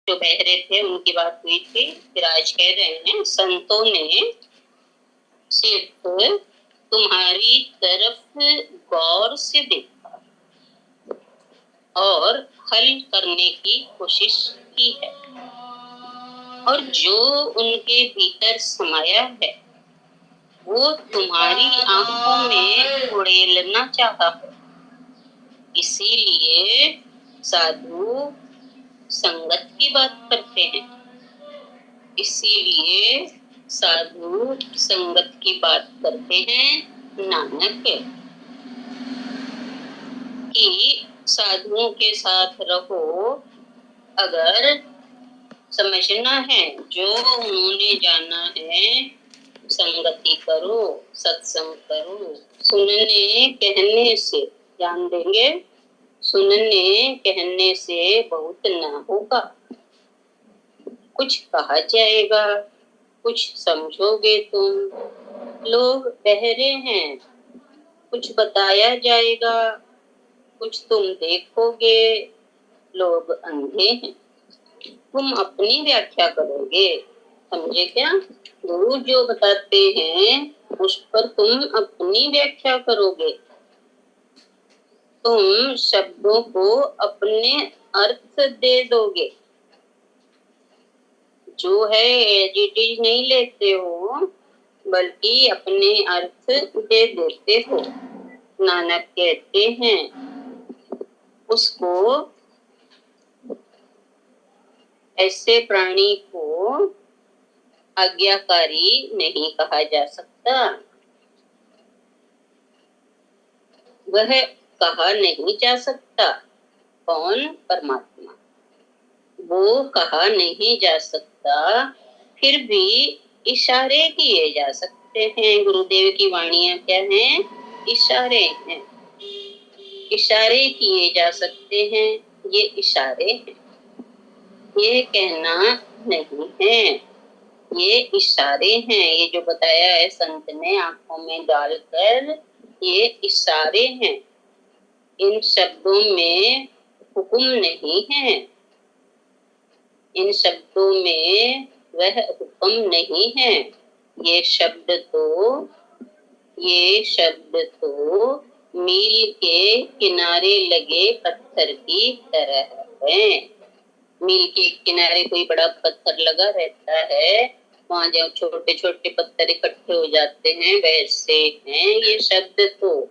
जो बहरे थे उनकी बात हुई थी। फिर आज कह रहे हैं संतों ने सिर्फ तुम्हारी तरफ गौर से देखा और हल करने की कोशिश की है, और जो उनके भीतर समाया है वो तुम्हारी आंखों में उड़ेलना चाहा है। इसीलिए साधु संगत की बात करते हैं। इसीलिए साधु संगत की बात करते हैं नानक, कि साधुओं के साथ रहो। अगर समझना है जो उन्होंने जाना है, संगति करो, सत्संग करो। सुनने कहने से ध्यान देंगे, सुनने कहने से बहुत ना होगा। कुछ कहा जाएगा, कुछ समझोगे तुम। लोग बहरे हैं, कुछ बताया जाएगा, कुछ तुम देखोगे। लोग अंधे हैं, तुम अपनी व्याख्या करोगे। समझे क्या? गुरु जो बताते हैं उस पर तुम अपनी व्याख्या करोगे। तुम शब्दों को अपने अर्थ दे दोगे। जो है एडिटिव नहीं लेते हो, बल्कि अपने अर्थ दे देते हो। नानक कहते हैं उसको, ऐसे प्राणी को आज्ञाकारी नहीं कहा जा सकता। वह कहा नहीं जा सकता। कौन? परमात्मा। वो कहा नहीं जा सकता, फिर भी इशारे किए जा सकते हैं। गुरुदेव की वाणियां क्या हैं? इशारे हैं। इशारे किए जा सकते हैं, ये इशारे हैं। ये कहना नहीं है, ये इशारे हैं। ये जो बताया है संत ने आंखों में डालकर, ये इशारे हैं। इन शब्दों में हुक्म नहीं है। इन शब्दों में वह हुक्म नहीं है। ये शब्द तो मील के किनारे लगे पत्थर की तरह है। मील के किनारे कोई बड़ा पत्थर लगा रहता है, वहां जब छोटे छोटे पत्थर इकट्ठे हो जाते हैं, वैसे हैं ये शब्द तो,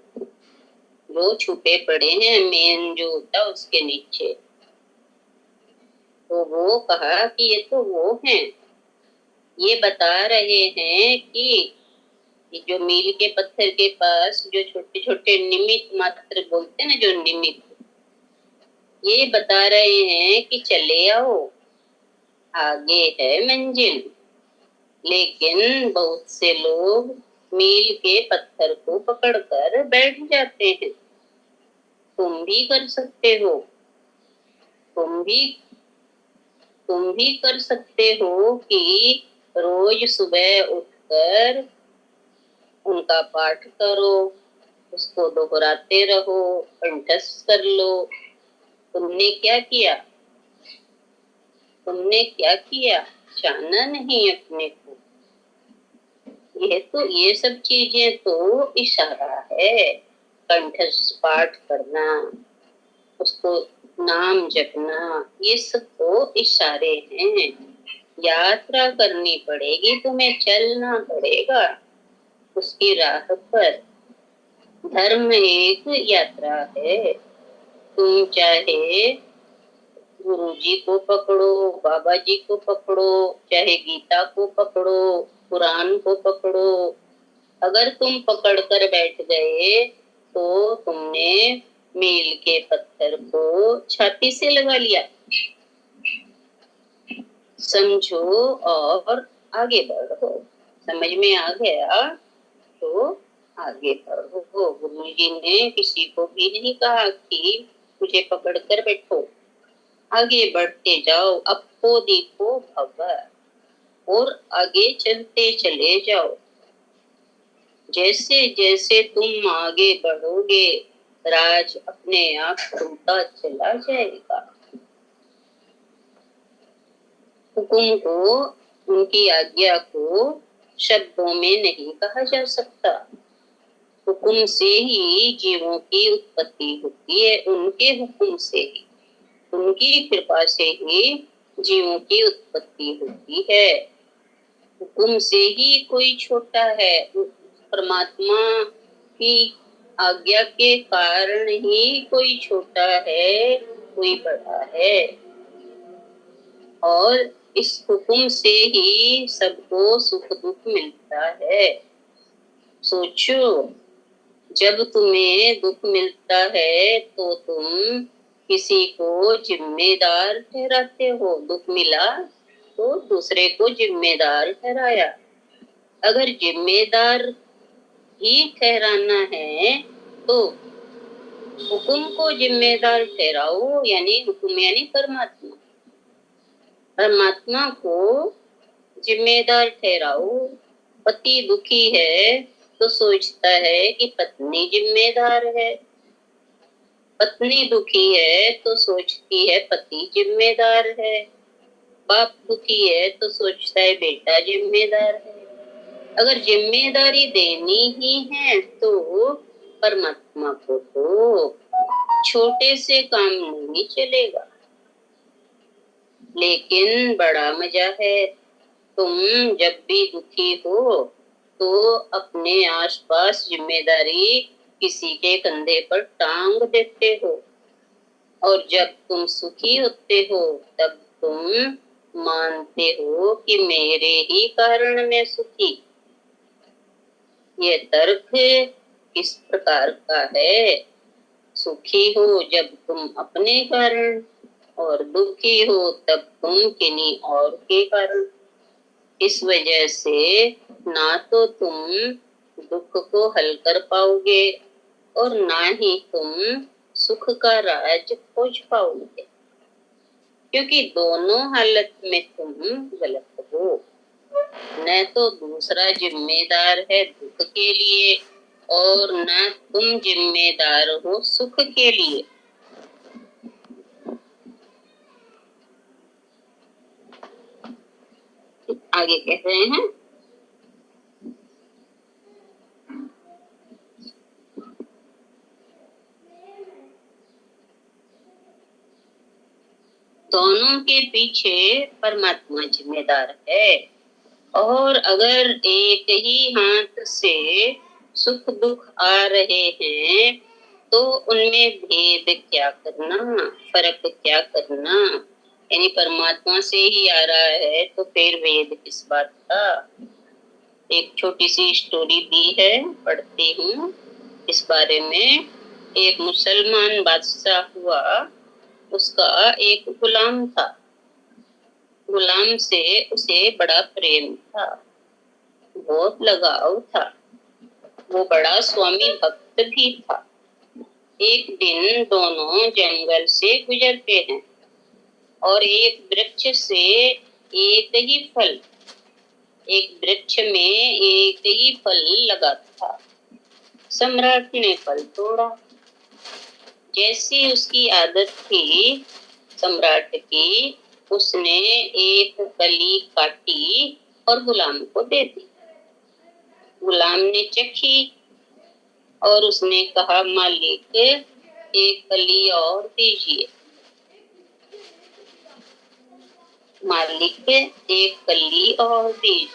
जो छुपे पड़े हैं मेन जो होता उसके नीचे। तो वो कहा कि ये तो वो हैं। ये बता रहे हैं कि जो मील के पत्थर के पास जो छोटे छोटे निमित्त मात्र बोलते हैं ना, जो निमित्त, ये बता रहे हैं कि चले आओ, आगे है मंजिल। लेकिन बहुत से लोग मील के पत्थर को पकड़कर बैठ जाते हैं। तुम भी कर सकते हो, तुम भी कर सकते हो कि रोज सुबह उठकर उनका पाठ करो, उसको दोहराते रहो, कंठस्थ कर लो। तुमने क्या किया? तुमने क्या किया? जाना नहीं अपने को। ये सब चीजें तो इशारा है। कंठस्थ पाठ करना, उसको नाम जपना, ये सब तो इशारे हैं। यात्रा करनी पड़ेगी, तुम्हें चलना पड़ेगा उसकी राह पर। धर्म एक यात्रा है। तुम चाहे गुरु जी को पकड़ो, बाबा जी को पकड़ो, चाहे गीता को पकड़ो, कुरान को पकड़ो, अगर तुम पकड़ कर बैठ गए तो तुमने मील के पत्थर को छाती से लगा लिया। समझो और आगे बढ़ो। समझ में आ गया तो आगे बढ़ो। गुरु जी ने किसी को भी नहीं कहा कि मुझे पकड़ कर बैठो, आगे बढ़ते जाओ, अपो देखो भव, और आगे चलते चले जाओ। जैसे जैसे तुम आगे बढ़ोगे, राज अपने आप खुलता चला जाएगा। हुक्म को, उनकी आज्ञा को शब्दों में नहीं कहा जा सकता। हुक्म से ही जीवों की उत्पत्ति होती है, उनके हुक्म से ही, उनकी कृपा से ही जीवों की उत्पत्ति होती है। हुक्म से ही कोई छोटा है, परमात्मा की आज्ञा के कारण ही कोई छोटा है, कोई बड़ा है। और इस हुक्म से ही सबको सुख दुख मिलता है। सोचो, जब तुम्हें दुख मिलता है तो तुम किसी को जिम्मेदार ठहराते हो। दुख मिला तो दूसरे को जिम्मेदार ठहराया। अगर जिम्मेदार ही ठहराना है तो हुक्म को जिम्मेदार ठहराओ, यानी हुक्म यानी परमात्मा, परमात्मा को जिम्मेदार ठहराओ। पति दुखी है तो सोचता है कि पत्नी जिम्मेदार है, पत्नी दुखी है तो सोचती है पति जिम्मेदार है, बाप दुखी है तो सोचता है बेटा जिम्मेदार है। अगर जिम्मेदारी देनी ही है तो परमात्मा को तो छोटे से काम नहीं चलेगा। लेकिन बड़ा मजा है, तुम जब भी दुखी हो तो अपने आसपास जिम्मेदारी किसी के कंधे पर टांग देते हो, और जब तुम सुखी होते हो तब तुम मानते हो कि मेरे ही कारण मैं सुखी। ये तर्क किस प्रकार का है? सुखी हो जब तुम अपने कारण, और दुखी हो तब तुम किन्हीं और के कारण। इस वजह से ना तो तुम दुख को हल कर पाओगे और ना ही तुम सुख का राज खोज पाओगे, क्योंकि दोनों हालत में तुम गलत हो। न तो दूसरा जिम्मेदार है दुख के लिए, और न तुम जिम्मेदार हो सुख के लिए। आगे कह रहे हैं, दोनों के पीछे परमात्मा जिम्मेदार है। और अगर एक ही हाथ से सुख दुख आ रहे हैं तो उनमें भेद क्या करना, फर्क क्या करना? यानी परमात्मा से ही आ रहा है तो फिर भेद किस बात का? एक छोटी सी स्टोरी दी है, पढ़ती हूँ इस बारे में। एक मुसलमान बादशाह हुआ, उसका एक गुलाम था। गुलाम से उसे बड़ा प्रेम था, बहुत लगाव था, वो बड़ा स्वामी भक्त भी था। एक दिन दोनों जंगल से गुजरते हैं और एक वृक्ष से एक वृक्ष में एक ही फल लगा था। सम्राट ने फल तोड़ा। जैसी उसकी आदत थी सम्राट की, उसने एक कली काटी और गुलाम को दे दी। गुलाम ने चखी और उसने कहा, मालिक एक कली और दीजिए। मालिक एक कली और दीजिए।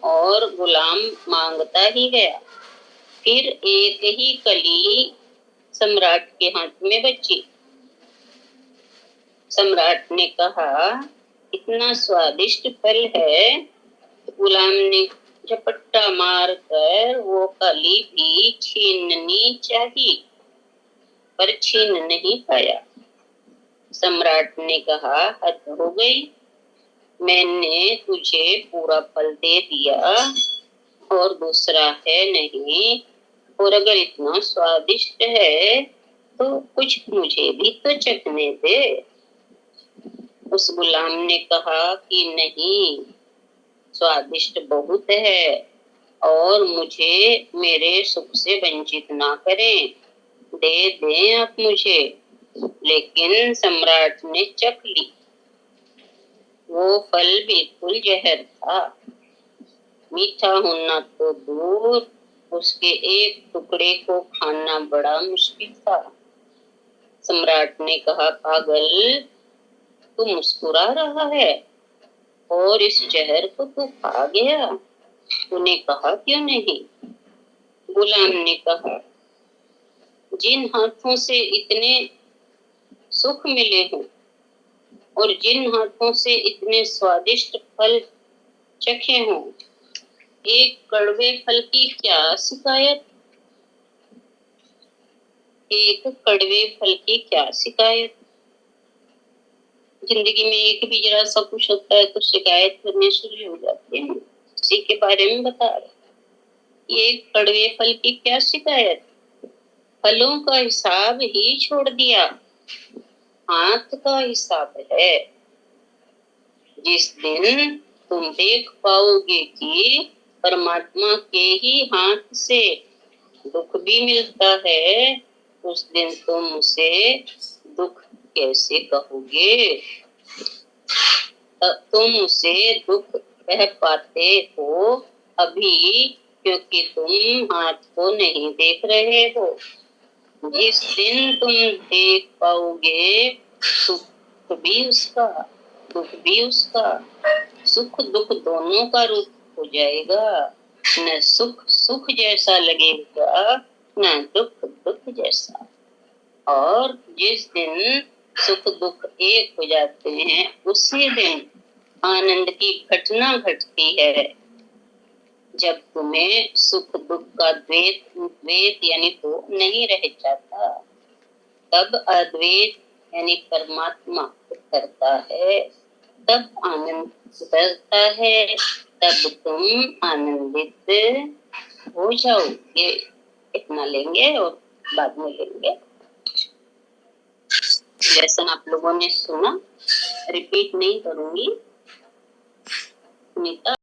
और गुलाम मांगता ही गया। फिर एक ही कली सम्राट के हाथ में बची। सम्राट ने कहा, इतना स्वादिष्ट फल है। गुलाम ने झपट्टा मार कर वो कली भी छीननी चाहिए, पर छीन नहीं पाया। सम्राट ने कहा, हद हो गई, मैंने तुझे पूरा फल दे दिया और दूसरा है नहीं, और अगर इतना स्वादिष्ट है तो कुछ मुझे भी तो चखने दे। उस गुलाम ने कहा कि नहीं, स्वादिष्ट बहुत है और मुझे मेरे सुख से वंचित ना करें, दे दें आप मुझे। लेकिन सम्राट ने चख ली। वो फल बिल्कुल जहर था। मीठा होना तो दूर, उसके एक टुकड़े को खाना बड़ा मुश्किल था। सम्राट ने कहा, पागल, तू मुस्कुरा रहा है और इस जहर को तू खा गया। तूने कहा क्यों नहीं? गुलाम ने कहा, जिन हाथों से इतने सुख मिले हों और जिन हाथों से इतने स्वादिष्ट फल चखे हों, एक कड़वे फल की क्या शिकायत? एक कड़वे फल की क्या शिकायत? जिंदगी में एक भी जरा सा कुछ होता है तो शिकायत करनी शुरू हो जाती है। इसी के बारे में बता रहे। ये कड़वे फल की क्या शिकायत? फलों का हिसाब ही छोड़ दिया, हाथ का हिसाब है। जिस दिन तुम देख पाओगे कि परमात्मा के ही हाथ से दुख भी मिलता है, उस दिन तुम उसे दुख कैसे कहोगे? तुम उसे दुख कह पाते हो अभी, क्योंकि तुम हाथ को नहीं देख रहे हो। जिस दिन तुम देख पाओगे, सुख भी उसका, दुख भी उसका, सुख दुख दोनों का रूप हो जाएगा। न सुख सुख जैसा लगेगा, न दुख दुख जैसा। और जिस दिन सुख दुख एक हो जाते हैं, उसी दिन आनंद की घटना घटती है। जब तुम्हें सुख दुख का द्वैत द्वैत यानी तो नहीं रह जाता, तब अद्वैत यानी परमात्मा करता है, तब आनंद उतरता है, तब तुम आनंदित हो जाओगे। इतना लेंगे और बाद में लेंगे। लेसन आप लोगों ने सुना, रिपीट नहीं करूंगी। सुनीता